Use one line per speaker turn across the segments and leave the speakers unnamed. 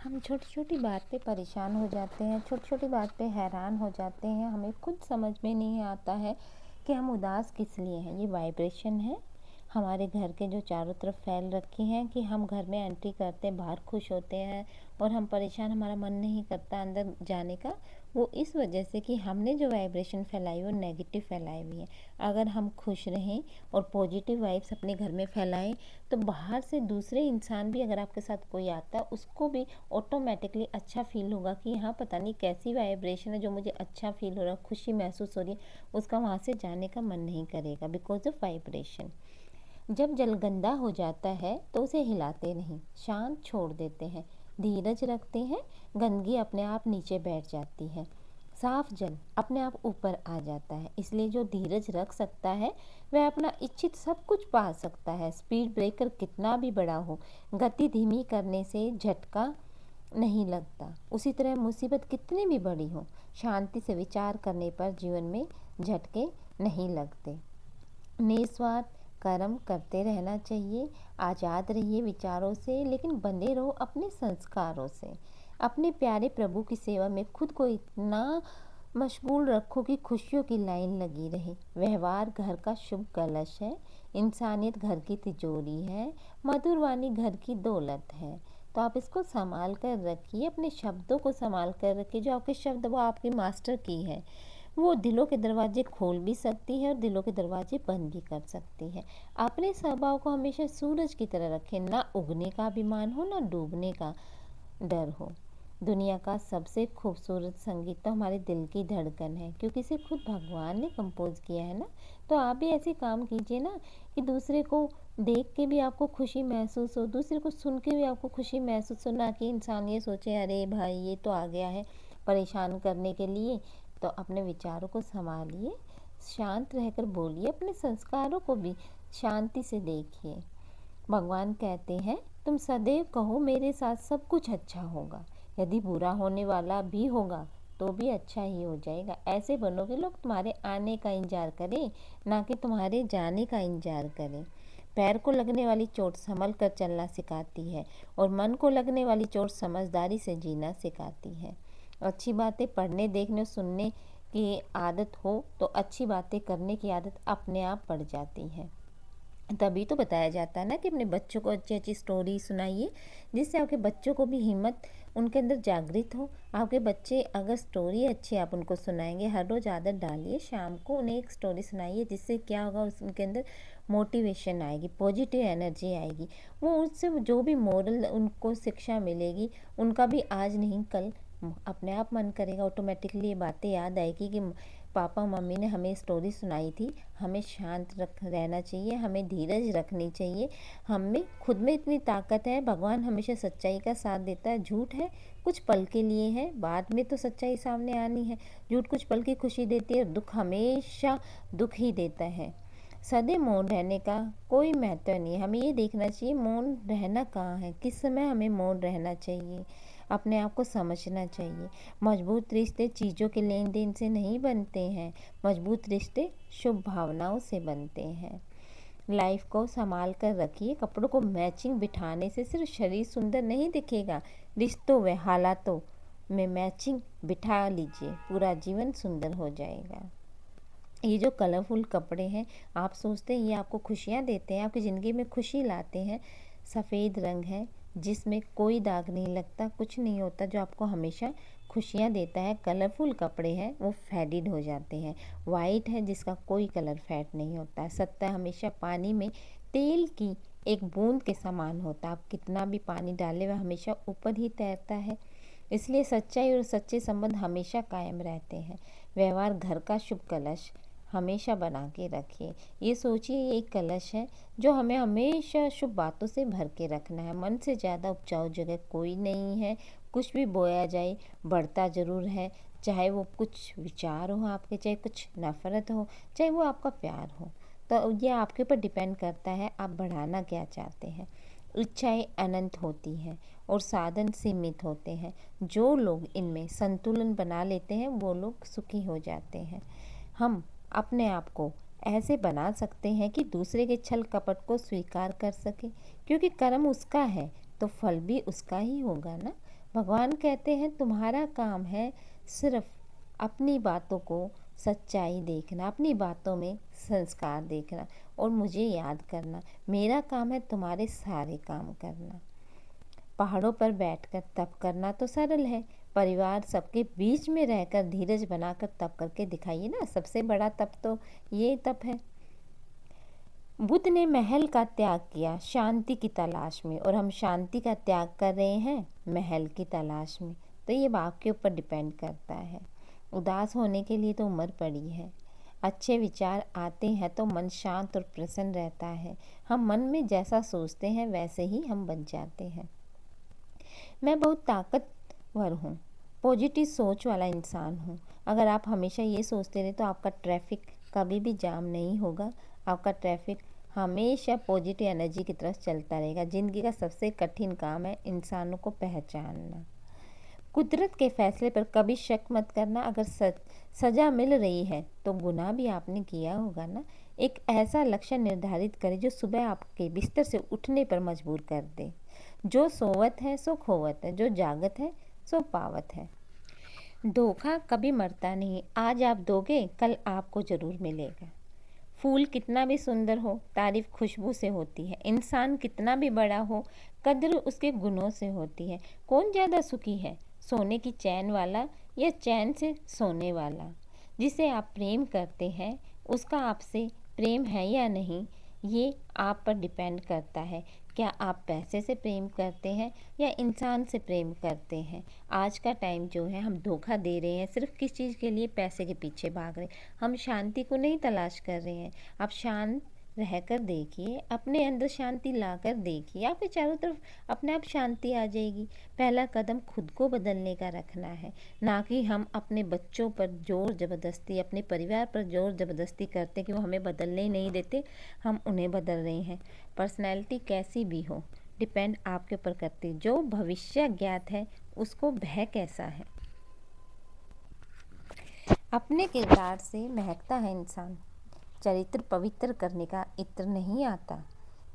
हम छोटी-छोटी बात पे परेशान हो जाते हैं, छोटी-छोटी बात पे हैरान हो जाते हैं। हमें खुद समझ में नहीं आता है कि हम उदास किस लिए हैं। ये वाइब्रेशन है हमारे घर के जो चारों तरफ फैल रखी हैं कि हम घर में एंट्री करते हैं, बाहर खुश होते हैं और हम परेशान, हमारा मन नहीं करता अंदर जाने का। वो इस वजह से कि हमने जो वाइब्रेशन फैलाई वो नेगेटिव फैलाई हुई है। अगर हम खुश रहें और पॉजिटिव वाइब्स अपने घर में फैलाएं तो बाहर से दूसरे इंसान भी, अगर आपके साथ कोई आता है, उसको भी ऑटोमेटिकली अच्छा फील होगा कि हाँ, पता नहीं कैसी वाइब्रेशन है जो मुझे अच्छा फील हो रहा है, खुशी महसूस हो रही है। उसका वहाँ से जाने का मन नहीं करेगा बिकॉज ऑफ वाइब्रेशन। जब जल गंदा हो जाता है तो उसे हिलाते नहीं, शांत छोड़ देते हैं, धीरज रखते हैं, गंदगी अपने आप नीचे बैठ जाती है, साफ जल अपने आप ऊपर आ जाता है। इसलिए जो धीरज रख सकता है वह अपना इच्छित सब कुछ पा सकता है। स्पीड ब्रेकर कितना भी बड़ा हो, गति धीमी करने से झटका नहीं लगता। उसी तरह मुसीबत कितनी भी बड़ी हो, शांति से विचार करने पर जीवन में झटके नहीं लगते। निस्वार्थ कर्म करते रहना चाहिए। आज़ाद रहिए विचारों से, लेकिन बंधे रहो अपने संस्कारों से। अपने प्यारे प्रभु की सेवा में खुद को इतना मशगूल रखो कि खुशियों की लाइन लगी रहे। व्यवहार घर का शुभ कलश है, इंसानियत घर की तिजोरी है, मधुर वाणी घर की दौलत है। तो आप इसको संभाल कर रखिए, अपने शब्दों को संभाल कर रखिए। जो आपके शब्द वो आपकी मास्टर की है, वो दिलों के दरवाजे खोल भी सकती है और दिलों के दरवाजे बंद भी कर सकती है। अपने स्वभाव को हमेशा सूरज की तरह रखें, ना उगने का अभिमान हो ना डूबने का डर हो। दुनिया का सबसे खूबसूरत संगीत तो हमारे दिल की धड़कन है, क्योंकि इसे खुद भगवान ने कंपोज किया है ना। तो आप भी ऐसे काम कीजिए ना कि दूसरे को देख के भी आपको खुशी महसूस हो, दूसरे को सुन के भी आपको खुशी महसूस हो, ना कि इंसान ये सोचे अरे भाई ये तो आ गया है परेशान करने के लिए। तो अपने विचारों को संभालिए, शांत रहकर बोलिए, अपने संस्कारों को भी शांति से देखिए। भगवान कहते हैं तुम सदैव कहो मेरे साथ सब कुछ अच्छा होगा। यदि बुरा होने वाला भी होगा तो भी अच्छा ही हो जाएगा। ऐसे बनोगे लोग तुम्हारे आने का इंतजार करें, ना कि तुम्हारे जाने का इंतजार करें। पैर को लगने वाली चोट संभल कर चलना सिखाती है और मन को लगने वाली चोट समझदारी से जीना सिखाती है। अच्छी बातें पढ़ने, देखने और सुनने की आदत हो तो अच्छी बातें करने की आदत अपने आप पड़ जाती है। तभी तो बताया जाता है ना कि अपने बच्चों को अच्छी अच्छी स्टोरी सुनाइए, जिससे आपके बच्चों को भी हिम्मत उनके अंदर जागृत हो। आपके बच्चे अगर स्टोरी अच्छी आप उनको सुनाएंगे, हर रोज़ आदत डालिए, शाम को उन्हें एक स्टोरी सुनाइए, जिससे क्या होगा, उनके अंदर मोटिवेशन आएगी, पॉजिटिव एनर्जी आएगी। वो उससे जो भी मोरल उनको शिक्षा मिलेगी, उनका भी आज नहीं कल अपने आप मन करेगा, ऑटोमेटिकली ये बातें याद आएगी कि पापा मम्मी ने हमें स्टोरी सुनाई थी, हमें शांत रहना चाहिए, हमें धीरज रखनी चाहिए। हमें खुद में इतनी ताकत है, भगवान हमेशा सच्चाई का साथ देता है। झूठ है कुछ पल के लिए है, बाद में तो सच्चाई सामने आनी है। झूठ कुछ पल की खुशी देती है, दुख हमेशा दुख ही देता है। सदैव मौन रहने का कोई महत्व नहीं है। हमें ये देखना चाहिए मौन रहना कहाँ है, किस समय हमें मौन रहना चाहिए, अपने आप को समझना चाहिए। मजबूत रिश्ते चीज़ों के लेन देन से नहीं बनते हैं, मजबूत रिश्ते शुभ भावनाओं से बनते हैं। लाइफ को संभाल कर रखिए। कपड़ों को मैचिंग बिठाने से सिर्फ शरीर सुंदर नहीं दिखेगा, रिश्तों व हालातों में मैचिंग बिठा लीजिए, पूरा जीवन सुंदर हो जाएगा। ये जो कलरफुल कपड़े हैं, आप सोचते हैं ये आपको खुशियाँ देते हैं, आपकी ज़िंदगी में खुशी लाते हैं। सफ़ेद रंग है जिसमें कोई दाग नहीं लगता, कुछ नहीं होता, जो आपको हमेशा खुशियाँ देता है। कलरफुल कपड़े हैं वो फेडिड हो जाते हैं। वाइट है जिसका कोई कलर फेड नहीं होता है। सत्य हमेशा पानी में तेल की एक बूंद के समान होता है, आप कितना भी पानी डालें वह हमेशा ऊपर ही तैरता है। इसलिए सच्चाई और सच्चे संबंध हमेशा कायम रहते हैं। व्यवहार घर का शुभ कलश हमेशा बना के रखिए। ये सोचिए ये एक कलश है जो हमें हमेशा शुभ बातों से भर के रखना है। मन से ज़्यादा उपजाऊ जगह कोई नहीं है। कुछ भी बोया जाए बढ़ता ज़रूर है, चाहे वो कुछ विचार हो आपके, चाहे कुछ नफ़रत हो, चाहे वो आपका प्यार हो। तो ये आपके ऊपर डिपेंड करता है आप बढ़ाना क्या चाहते हैं। इच्छाएं अनंत होती हैं और साधन सीमित होते हैं। जो लोग इनमें संतुलन बना लेते हैं वो लोग सुखी हो जाते हैं। हम अपने आप को ऐसे बना सकते हैं कि दूसरे के छल कपट को स्वीकार कर सके, क्योंकि कर्म उसका है तो फल भी उसका ही होगा ना। भगवान कहते हैं तुम्हारा काम है सिर्फ अपनी बातों को सच्चाई देखना, अपनी बातों में संस्कार देखना और मुझे याद करना। मेरा काम है तुम्हारे सारे काम करना। पहाड़ों पर बैठकर तप करना तो सरल है, परिवार सबके बीच में रहकर धीरज बनाकर तप करके दिखाइए ना, सबसे बड़ा तप तो ये तप है। बुद्ध ने महल का त्याग किया शांति की तलाश में, और हम शांति का त्याग कर रहे हैं महल की तलाश में। तो ये आपके ऊपर डिपेंड करता है। उदास होने के लिए तो उम्र पड़ी है। अच्छे विचार आते हैं तो मन शांत और प्रसन्न रहता है। हम मन में जैसा सोचते हैं वैसे ही हम बन जाते हैं। मैं बहुत ताकतवर हूँ, पॉजिटिव सोच वाला इंसान हूँ। अगर आप हमेशा ये सोचते रहे तो आपका ट्रैफिक कभी भी जाम नहीं होगा। आपका ट्रैफिक हमेशा पॉजिटिव एनर्जी की तरफ चलता रहेगा। ज़िंदगी का सबसे कठिन काम है इंसानों को पहचानना। कुदरत के फैसले पर कभी शक मत करना। अगर सज़ा मिल रही है तो गुनाह भी आपने किया होगा ना। एक ऐसा लक्ष्य निर्धारित करें जो सुबह आपके बिस्तर से उठने पर मजबूर कर दे। जो सोवत है सो खोवत है, जो जागत है सो पावत है। धोखा कभी मरता नहीं। आज आप दोगे कल आपको ज़रूर मिलेगा। फूल कितना भी सुंदर हो, तारीफ खुशबू से होती है। इंसान कितना भी बड़ा हो, कद्र उसके गुणों से होती है। कौन ज़्यादा सुखी है, सोने की चैन वाला या चैन से सोने वाला? जिसे आप प्रेम करते हैं उसका आपसे प्रेम है या नहीं, ये आप पर डिपेंड करता है। क्या आप पैसे से प्रेम करते हैं या इंसान से प्रेम करते हैं? आज का टाइम जो है हम धोखा दे रहे हैं सिर्फ किस चीज़ के लिए? पैसे के पीछे भाग रहे हैं। हम शांति को नहीं तलाश कर रहे हैं। आप शांत रहकर देखिए, अपने अंदर शांति लाकर देखिए, आपके चारों तरफ अपने आप शांति आ जाएगी। पहला कदम खुद को बदलने का रखना है, ना कि हम अपने बच्चों पर जोर ज़बरदस्ती, अपने परिवार पर जोर ज़बरदस्ती करते कि वो हमें बदलने ही नहीं देते, हम उन्हें बदल रहे हैं। पर्सनैलिटी कैसी भी हो, डिपेंड आपके ऊपर करती है। जो भविष्य ज्ञात है उसको भय कैसा है। अपने किरदार से महकता है इंसान। चरित्र पवित्र करने का इत्र नहीं आता।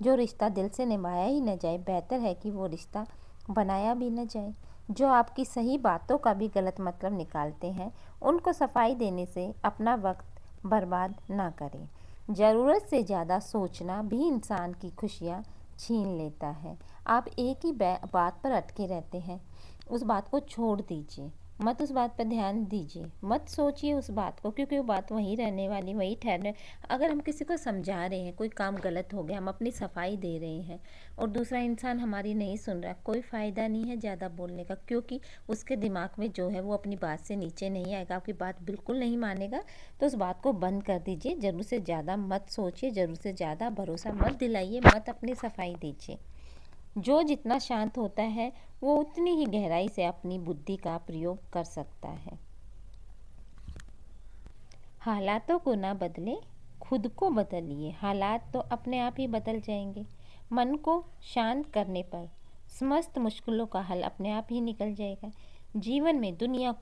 जो रिश्ता दिल से निभाया ही न जाए, बेहतर है कि वो रिश्ता बनाया भी न जाए। जो आपकी सही बातों का भी गलत मतलब निकालते हैं, उनको सफाई देने से अपना वक्त बर्बाद ना करें। ज़रूरत से ज़्यादा सोचना भी इंसान की खुशियाँ छीन लेता है। आप एक ही बात पर अटके रहते हैं, उस बात को छोड़ दीजिए, मत उस बात पर ध्यान दीजिए, मत सोचिए उस बात को, क्योंकि वो बात वहीं रहने वाली, वहीं ठहरने। अगर हम किसी को समझा रहे हैं, कोई काम गलत हो गया, हम अपनी सफाई दे रहे हैं और दूसरा इंसान हमारी नहीं सुन रहा, कोई फ़ायदा नहीं है ज़्यादा बोलने का, क्योंकि उसके दिमाग में जो है वो अपनी बात से नीचे नहीं आएगा, आपकी बात बिल्कुल नहीं मानेगा। तो उस बात को बंद कर दीजिए। ज़रूर से ज़्यादा मत सोचिए, ज़रूर से ज़्यादा भरोसा मत दिलाइए, मत अपनी सफाई दीजिए। जो जितना शांत होता है वो उतनी ही गहराई से अपनी बुद्धि का प्रयोग कर सकता है। हालातों को ना बदले, खुद को बदलिए। हालात तो अपने आप ही बदल जाएंगे। मन को शांत करने पर समस्त मुश्किलों का हल अपने आप ही निकल जाएगा। जीवन में दुनिया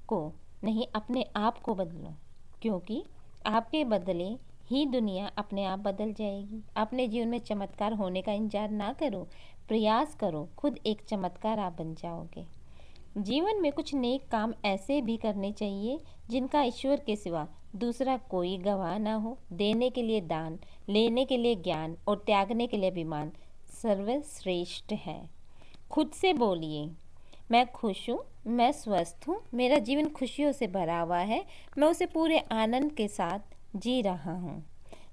को नहीं, अपने आप को बदलो, क्योंकि आपके बदले ही दुनिया अपने आप बदल जाएगी। अपने जीवन में चमत्कार होने का इंतजार ना करो, प्रयास करो, खुद एक चमत्कार आप बन जाओगे। जीवन में कुछ नेक काम ऐसे भी करने चाहिए जिनका ईश्वर के सिवा दूसरा कोई गवाह ना हो। देने के लिए दान, लेने के लिए ज्ञान और त्यागने के लिए अभिमान सर्वश्रेष्ठ है। खुद से बोलिए, मैं खुश हूँ, मैं स्वस्थ हूँ, मेरा जीवन खुशियों से भरा हुआ है, मैं उसे पूरे आनंद के साथ जी रहा हूँ।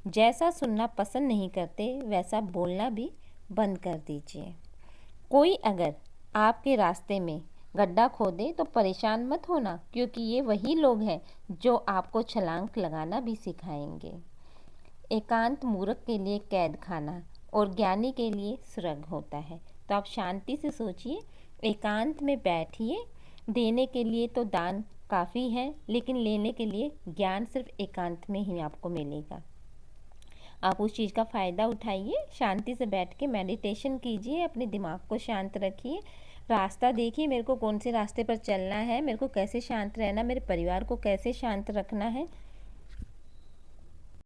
जैसा सुनना पसंद नहीं करते वैसा बोलना भी बंद कर दीजिए। कोई अगर आपके रास्ते में गड्ढा खोदे तो परेशान मत होना, क्योंकि ये वही लोग हैं जो आपको छलांग लगाना भी सिखाएंगे। एकांत मूर्ख के लिए कैद खाना और ज्ञानी के लिए स्वर्ग होता है। तो आप शांति से सोचिए, एकांत में बैठिए। देने के लिए तो दान काफ़ी है, लेकिन लेने के लिए ज्ञान सिर्फ एकांत में ही आपको मिलेगा। आप उस चीज़ का फ़ायदा उठाइए, शांति से बैठ के मेडिटेशन कीजिए, अपने दिमाग को शांत रखिए, रास्ता देखिए, मेरे को कौन से रास्ते पर चलना है, मेरे को कैसे शांत रहना, मेरे परिवार को कैसे शांत रखना है।